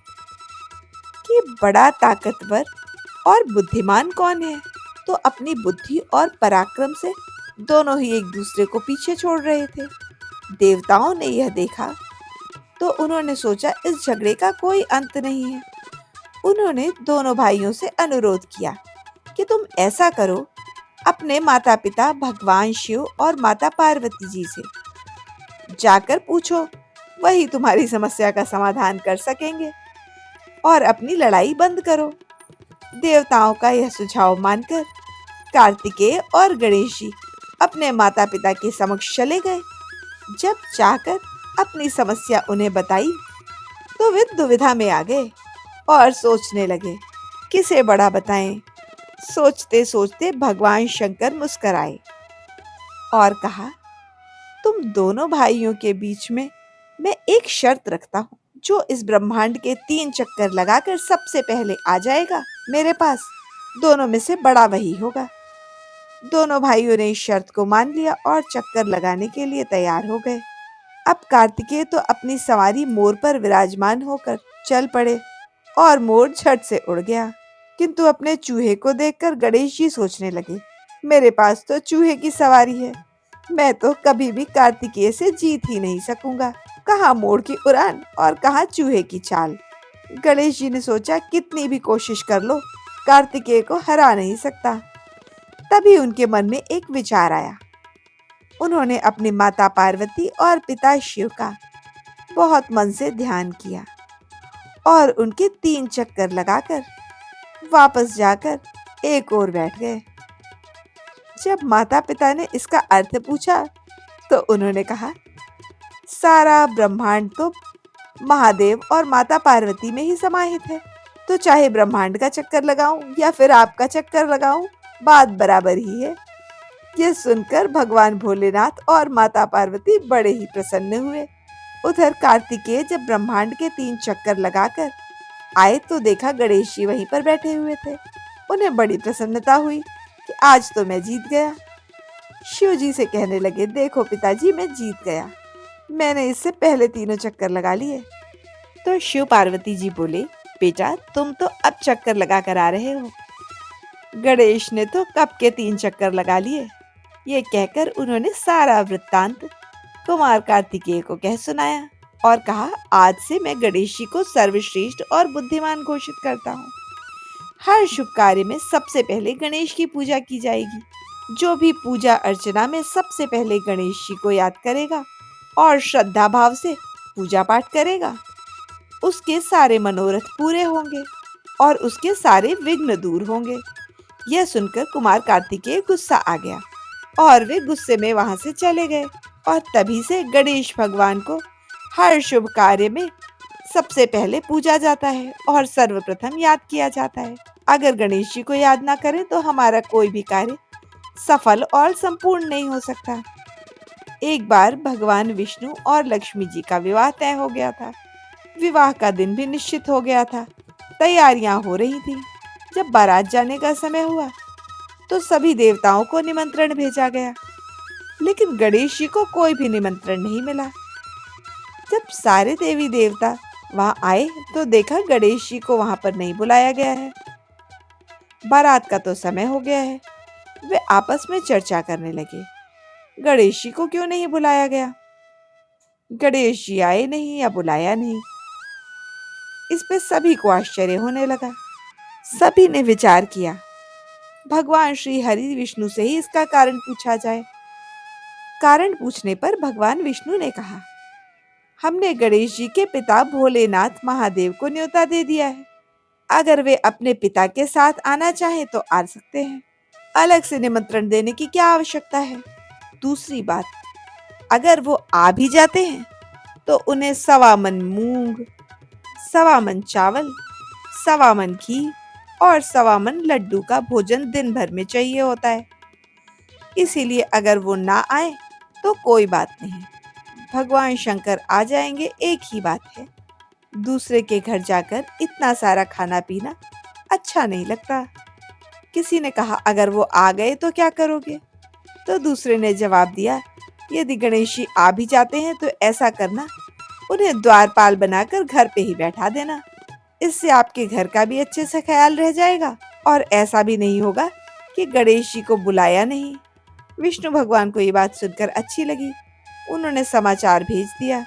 Speaker 1: कि बड़ा ताकतवर और बुद्धिमान कौन है। तो अपनी बुद्धि और पराक्रम से दोनों ही एक दूसरे को पीछे छोड़ रहे थे। देवताओं ने यह देखा तो उन्होंने सोचा इस झगड़े का कोई अंत नहीं है। उन्होंने दोनों भाइयों से अनुरोध किया कि तुम ऐसा करो, अपने माता पिता भगवान शिव और माता पार्वती जी से जाकर पूछो, वही तुम्हारी समस्या का समाधान कर सकेंगे, और अपनी लड़ाई बंद करो। देवताओं का यह सुझाव मानकर कार्तिकेय और गणेश जी अपने माता पिता के समक्ष चले गए। जब जाकर अपनी समस्या उन्हें बताई तो वे दुविधा में आ गए और सोचने लगे किसे बड़ा बताएं। सोचते सोचते भगवान शंकर मुस्कुराए और कहा, तुम दोनों भाइयों के बीच में मैं एक शर्त रखता हूँ। जो इस ब्रह्मांड के 3 चक्कर लगाकर सबसे पहले आ जाएगा मेरे पास, दोनों में से बड़ा वही होगा। दोनों भाइयों ने इस शर्त को मान लिया और चक्कर लगाने के लिए तैयार हो गए। अब कार्तिकेय तो अपनी सवारी मोर पर विराजमान होकर चल पड़े और मोर झट से उड़ गया। किंतु अपने चूहे को देखकर गणेश जी सोचने लगे, मेरे पास तो चूहे की सवारी है, मैं तो कभी भी कार्तिकेय से जीत ही नहीं सकूंगा। कहाँ मोर की उड़ान और कहाँ चूहे की चाल। गणेश जी ने सोचा, कितनी भी कोशिश कर लो, कार्तिकेय को हरा नहीं सकता। तभी उनके मन में एक विचार आया। उन्होंने अपनी माता पार्वती और पिता शिव का बहुत मन से ध्यान किया और उनके 3 चक्कर लगाकर वापस जाकर एक ओर बैठ गए। जब माता पिता ने इसका अर्थ पूछा तो उन्होंने कहा, सारा ब्रह्मांड तो महादेव और माता पार्वती में ही समाहित है, तो चाहे ब्रह्मांड का चक्कर लगाऊं या फिर आपका चक्कर लगाऊं, बात बराबर ही है। यह सुनकर भगवान भोलेनाथ और माता पार्वती बड़े ही प्रसन्न हुए। उधर कार्तिकेय जब ब्रह्मांड के 3 चक्कर लगाकर आए तो देखा गणेश जी वहीं पर बैठे हुए थे। उन्हें बड़ी प्रसन्नता हुई कि आज तो मैं जीत गया। शिव जी से कहने लगे, देखो पिताजी, मैं जीत गया, मैंने इससे पहले 3 चक्कर लगा लिए। तो शिव पार्वती जी बोले, बेटा तुम तो अब चक्कर लगा कर आ रहे हो, गणेश ने तो कब के 3 चक्कर लगा लिए। ये कहकर उन्होंने सारा वृत्तांत कुमार कार्तिकेय को कह सुनाया और कहा, आज से मैं गणेश जी को सर्वश्रेष्ठ और बुद्धिमान घोषित करता हूँ। हर शुभ कार्य में सबसे पहले गणेश की पूजा की जाएगी। जो भी पूजा अर्चना में सबसे पहले गणेश जी को याद करेगा और श्रद्धा भाव से पूजा पाठ करेगा, उसके सारे मनोरथ पूरे होंगे और उसके सारे विघ्न दूर होंगे। यह सुनकर कुमार कार्तिकेय गुस्सा आ गया और वे गुस्से में वहां से चले गए। और तभी से गणेश भगवान को हर शुभ कार्य में सबसे पहले पूजा जाता है और सर्वप्रथम याद किया जाता है। अगर गणेश जी को याद ना करें तो हमारा कोई भी कार्य सफल और संपूर्ण नहीं हो सकता। एक बार भगवान विष्णु और लक्ष्मी जी का विवाह तय हो गया था। विवाह का दिन भी निश्चित हो गया था। तैयारियां हो रही थी। जब बारात जाने का समय हुआ तो सभी देवताओं को निमंत्रण भेजा गया, लेकिन गणेश जी को कोई भी निमंत्रण नहीं मिला। जब सारे देवी देवता वहां आए तो देखा गणेश जी को वहां पर नहीं बुलाया गया है। बारात का तो समय हो गया है। वे आपस में चर्चा करने लगे, गणेश जी को क्यों नहीं बुलाया गया? गणेश जी आए नहीं या बुलाया नहीं। इस पे सभी को आश्चर्य होने लगा। सभी ने विचार किया, भगवान श्री हरि विष्णु से ही इसका कारण पूछा जाए। कारण पूछने पर भगवान विष्णु ने कहा, हमने गणेश जी के पिता भोलेनाथ महादेव को न्योता दे दिया है। अगर वे अपने पिता के साथ आना चाहें तो आ सकते हैं। अलग से निमंत्रण देने की क्या आवश्यकता है? दूसरी बात, अगर वो आ भी जाते हैं तो उन्हें 1.25 मन मूंग, 1.25 मन चावल, 1.25 मन घी और 1.25 मन लड्डू का भोजन दिन भर में चाहिए होता है। इसीलिए अगर वो ना आए तो कोई बात नहीं, भगवान शंकर आ जाएंगे, एक ही बात है। दूसरे के घर जाकर इतना सारा खाना पीना अच्छा नहीं लगता। किसी ने कहा, अगर वो आ गए तो क्या करोगे? तो दूसरे ने जवाब दिया, यदि गणेश जी आ भी जाते हैं तो ऐसा करना, उन्हें द्वारपाल बनाकर घर पे ही बैठा देना। इससे आपके घर का भी अच्छे से ख्याल रह जाएगा और ऐसा भी नहीं होगा कि गणेश जी को बुलाया नहीं। विष्णु भगवान को ये बात सुनकर अच्छी लगी। उन्होंने समाचार भेज दिया।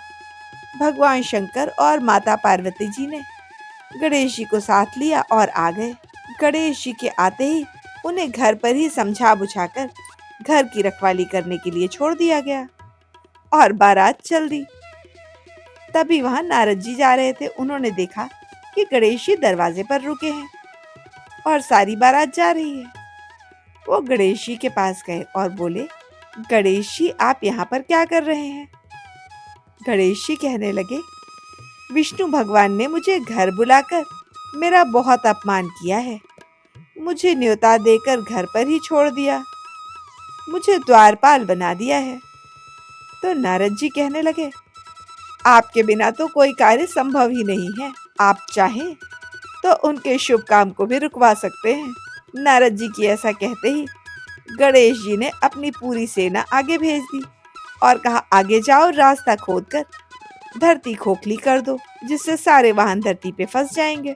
Speaker 1: भगवान शंकर और माता पार्वती जी ने गणेश जी को साथ लिया और आ गए। गणेश जी के आते ही उन्हें घर पर ही समझा बुझाकर घर की रखवाली करने के लिए छोड़ दिया गया और बारात चल दी। तभी वहां नारद जी जा रहे थे। उन्होंने देखा कि गणेश जी दरवाजे पर रुके हैं और सारी बारात जा रही है। वो गणेश जी के पास गए और बोले, गणेश जी आप यहाँ पर क्या कर रहे हैं? गणेश जी कहने लगे, विष्णु भगवान ने मुझे घर बुलाकर मेरा बहुत अपमान किया है। मुझे न्योता देकर घर पर ही छोड़ दिया, मुझे द्वारपाल बना दिया है। तो नारद जी कहने लगे, आपके बिना तो कोई कार्य संभव ही नहीं है। आप चाहें तो उनके शुभ काम को भी रुकवा सकते हैं। नारद जी की ऐसा कहते ही गणेश जी ने अपनी पूरी सेना आगे भेज दी और कहा, आगे जाओ, रास्ता खोदकर धरती खोखली कर दो, जिससे सारे वाहन धरती पे फंस जाएंगे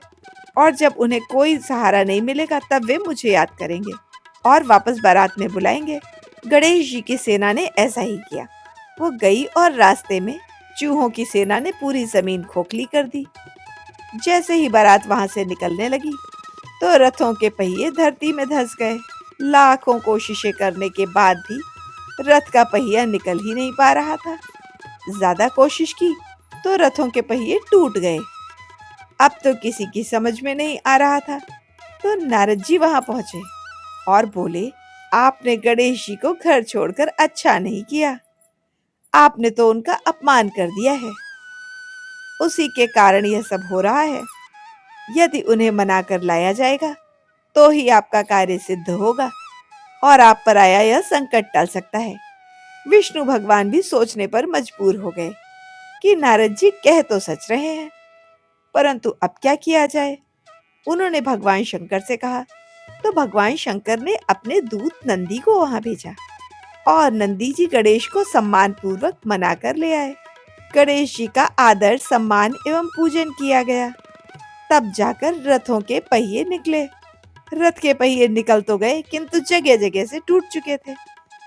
Speaker 1: और जब उन्हें कोई सहारा नहीं मिलेगा तब वे मुझे याद करेंगे और वापस बारात में बुलाएंगे। गणेश जी की सेना ने ऐसा ही किया। वो गई और रास्ते में चूहों की सेना ने पूरी जमीन खोखली कर दी। जैसे ही बारात वहां से निकलने लगी तो रथों के पहिए धरती में धंस गए। लाखों कोशिशें करने के बाद भी रथ का पहिया निकल ही नहीं पा रहा था। ज्यादा कोशिश की तो रथों के पहिए टूट गए। अब तो किसी की समझ में नहीं आ रहा था। तो नारद जी वहां पहुंचे और बोले, आपने गणेश जी को घर छोड़कर अच्छा नहीं किया। आपने तो उनका अपमान कर दिया है। उसी के कारण यह सब हो रहा है। यदि उन्हें मना कर लाया जाएगा तो ही आपका कार्य सिद्ध होगा और आप पर आया यह संकट टल सकता है। विष्णु भगवान भी सोचने पर मजबूर हो गए कि नारद जी कह तो सच रहे हैं, परंतु अब क्या किया जाए। उन्होंने भगवान शंकर से कहा। तो भगवान शंकर ने अपने दूत नंदी को वहां भेजा और नंदी जी गणेश को सम्मान पूर्वक मना कर ले आए। गणेश जी का आदर, सम्मान एवं पूजन किया गया। तब जाकर रथों के पहिए निकले। रथ के पहिए निकल तो गए किंतु जगह जगह से टूट चुके थे।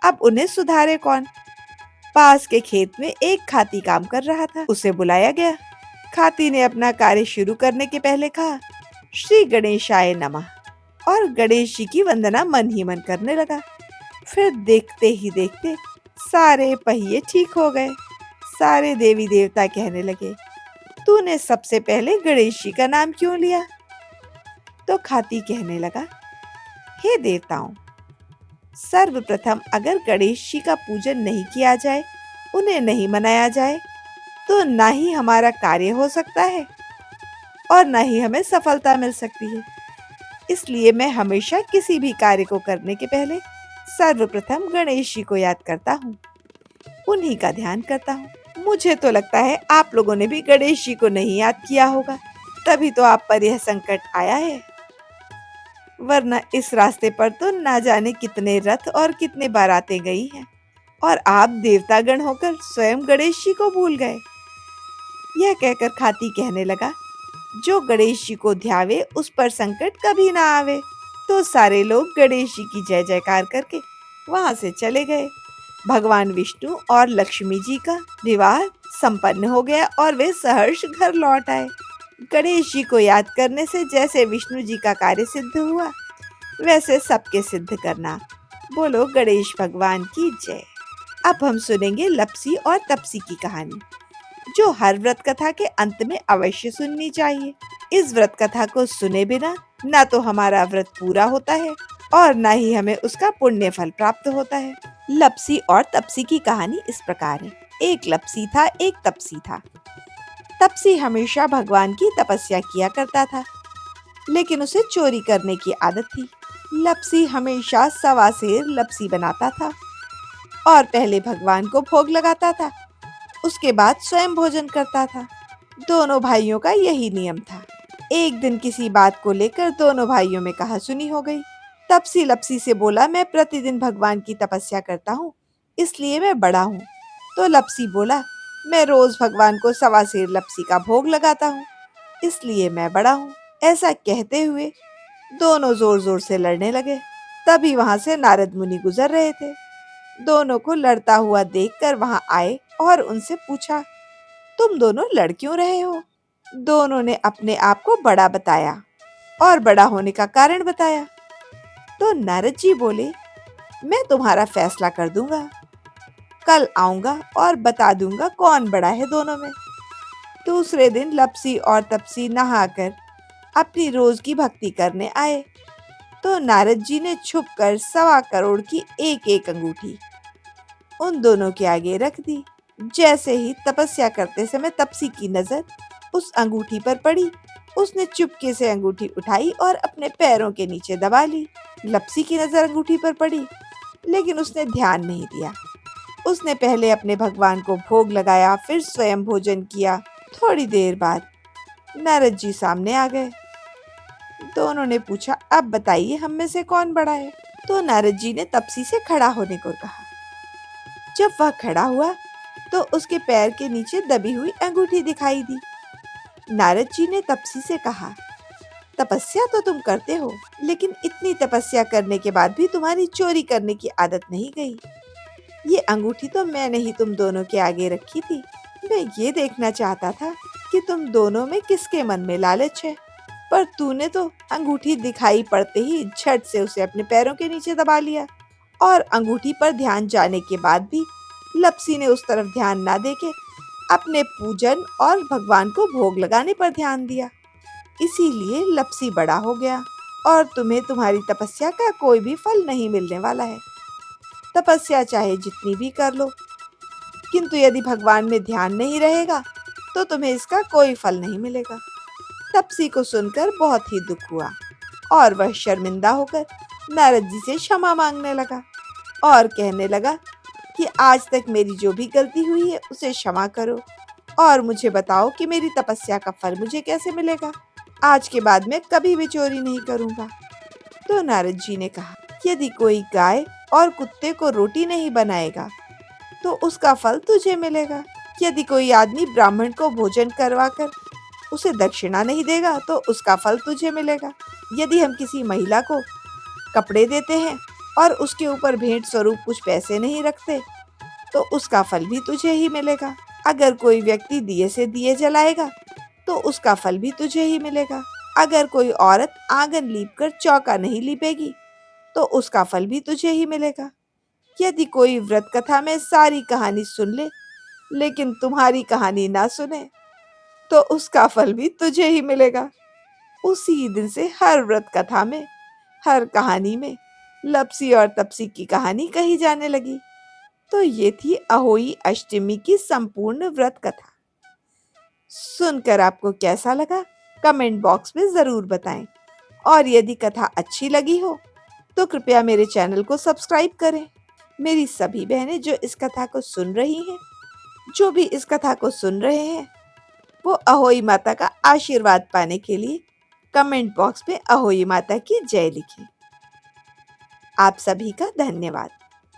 Speaker 1: अब उन्हें सुधारे कौन? पास के खेत में एक खाती काम कर रहा था। उसे बुलाया गया। खाती ने अपना कार्य शुरू करने के पहले कहा, श्री गणेशाय नमः, और गणेश जी की वंदना मन ही मन करने लगा। फिर देखते ही देखते सारे पहिए ठीक हो गए। सारे देवी देवता कहने लगे, तूने सबसे पहले गणेश जी का नाम क्यों लिया? तो खाती कहने लगा, हे देवताओं, सर्वप्रथम अगर गणेश जी का पूजन नहीं किया जाए, उन्हें नहीं मनाया जाए, तो ना ही हमारा कार्य हो सकता है और ना ही हमें सफलता मिल सकती है। इसलिए मैं हमेशा किसी भी कार्य को करने के पहले सर्वप्रथम गणेश जी को याद करता हूँ, उन्हीं का ध्यान करता हूँ। मुझे तो लगता है आप लोगों ने भी गणेश जी को नहीं याद किया होगा, तभी तो आप पर यह संकट आया है। वरना इस रास्ते पर तो ना जाने कितने रथ और कितने बारातें गई हैं, और आप देवतागण होकर स्वयं गणेश जी को भूल गए। यह कहकर खाती कहने लगा, जो गणेश जी को ध्यावे उस पर संकट कभी ना आवे। तो सारे लोग गणेश जी की जय जयकार करके वहां से चले गए। भगवान विष्णु और लक्ष्मी जी का विवाह संपन्न हो गया और वे सहर्ष घर लौट आए। गणेश जी को याद करने से जैसे विष्णु जी का कार्य सिद्ध हुआ, वैसे सबके सिद्ध करना। बोलो गणेश भगवान की जय। अब हम सुनेंगे लपसी और तपसी की कहानी, जो हर व्रत कथा के अंत में अवश्य सुननी चाहिए। इस व्रत कथा को सुने बिना ना तो हमारा व्रत पूरा होता है और ना ही हमें उसका पुण्य फल प्राप्त होता है। लपसी और तपसी की कहानी इस प्रकार है। एक लपसी था, एक तपसी था। तपसी हमेशा भगवान की तपस्या किया करता था, लेकिन उसे चोरी करने की आदत थी। लपसी हमेशा सवा सेर लपसी बनाता था और पहले भगवान को भोग लगाता था, उसके बाद स्वयं भोजन करता था। दोनों भाइयों का यही नियम था। एक दिन किसी बात को लेकर दोनों भाइयों में कहासुनी हो गई। तपसी लपसी से बोला, मैं प्रतिदिन भगवान की तपस्या करता हूँ, इसलिए मैं बड़ा हूँ। तो लपसी बोला, मैं रोज भगवान को सवा सेर लपसी का भोग लगाता हूँ, इसलिए मैं बड़ा हूँ। ऐसा कहते हुए दोनों जोर जोर से लड़ने लगे। तभी वहां से नारद मुनि गुजर रहे थे। दोनों को लड़ता हुआ देखकर वहां आए और उनसे पूछा, तुम दोनों लड़ क्यों रहे हो? दोनों ने अपने आप को बड़ा बताया और बड़ा होने का कारण बताया। तो नारद जी बोले, मैं तुम्हारा फैसला कर दूंगा। कल आऊंगा और बता दूंगा कौन बड़ा है दोनों में। दूसरे दिन लपसी और तपसी नहाकर अपनी रोज की भक्ति करने आए। तो नारद जी ने छुपकर 1.25 करोड़ की एक एक अंगूठी उन दोनों के आगे रख दी। जैसे ही तपस्या करते समय तपसी की नजर उस अंगूठी पर पड़ी, उसने चुपके से अंगूठी उठाई और अपने पैरों के नीचे दबा ली। लपसी की नजर अंगूठी पर पड़ी, लेकिन उसने ध्यान नहीं दिया। उसने पहले अपने भगवान को भोग लगाया, फिर स्वयं भोजन किया। थोड़ी देर बाद नारद जी सामने आ गए। दोनों ने पूछा, अब बताइए हम में से कौन बड़ा है? तो नारद जी ने तपसी से खड़ा होने को कहा। जब वह खड़ा हुआ तो उसके पैर के नीचे दबी हुई अंगूठी दिखाई दी। नारद जी ने तपसी से कहा, तपस्या तो तुम करते हो, लेकिन इतनी तपस्या करने के बाद भी तुम्हारी चोरी करने की आदत नहीं गई। ये अंगूठी तो मैंने ही तुम दोनों के आगे रखी थी। मैं ये देखना चाहता था कि तुम दोनों में किसके मन में लालच है, पर तूने तो अंगूठी दिखाई पड़ते ही झट से उसे अपने पैरों के नीचे दबा लिया। और अंगूठी पर ध्यान जाने के बाद भी लपसी ने उस तरफ ध्यान ना देके अपने पूजन और भगवान को भोग लगाने पर ध्यान दिया। इसीलिए लपसी बड़ा हो गया और तुम्हें तुम्हारी तपस्या का कोई भी फल नहीं मिलने वाला है। तपस्या चाहे जितनी भी कर लो, किंतु यदि भगवान में ध्यान नहीं रहेगा तो तुम्हें इसका कोई फल नहीं मिलेगा। तपसी को सुनकर बहुत ही दुख हुआ और वह शर्मिंदा होकर नारद जी से क्षमा मांगने लगा और कहने लगा कि आज तक मेरी जो भी गलती हुई है उसे क्षमा करो और मुझे बताओ कि मेरी तपस्या का फल मुझे कैसे मिलेगा। आज के बाद मैं कभी भी चोरी नहीं करूंगा। तो नारद जी ने कहा, यदि कोई गाय और कुत्ते को रोटी नहीं बनाएगा तो उसका फल तुझे मिलेगा। यदि कोई आदमी ब्राह्मण को भोजन करवाकर उसे दक्षिणा नहीं देगा तो उसका फल तुझे मिलेगा। यदि हम किसी महिला को कपड़े देते हैं और उसके ऊपर भेंट स्वरूप कुछ पैसे नहीं रखते तो उसका फल भी तुझे ही मिलेगा। अगर कोई व्यक्ति दिए से दिए जलाएगा तो उसका फल भी तुझे ही मिलेगा। अगर कोई औरत आंगन लीप कर चौका नहीं लीपेगी तो उसका फल भी तुझे ही मिलेगा। यदि कोई व्रत कथा में सारी कहानी सुन ले लेकिन तुम्हारी कहानी ना सुने तो उसका फल भी तुझे ही मिलेगा। उसी दिन से हर व्रत कथा में, हर कहानी में लपसी और तपसी की कहानी कही जाने लगी। तो ये थी अहोई अष्टमी की संपूर्ण व्रत कथा। सुनकर आपको कैसा लगा? कमेंट बॉक्स में जरूर बताएं और यदि कथा अच्छी लगी हो तो कृपया मेरे चैनल को सब्सक्राइब करें। मेरी सभी बहनें जो इस कथा को सुन रही हैं, जो भी इस कथा को सुन रहे हैं, वो अहोई माता का आशीर्वाद पाने के लिए कमेंट बॉक्स में अहोई माता की जय लिखें। आप सभी का धन्यवाद।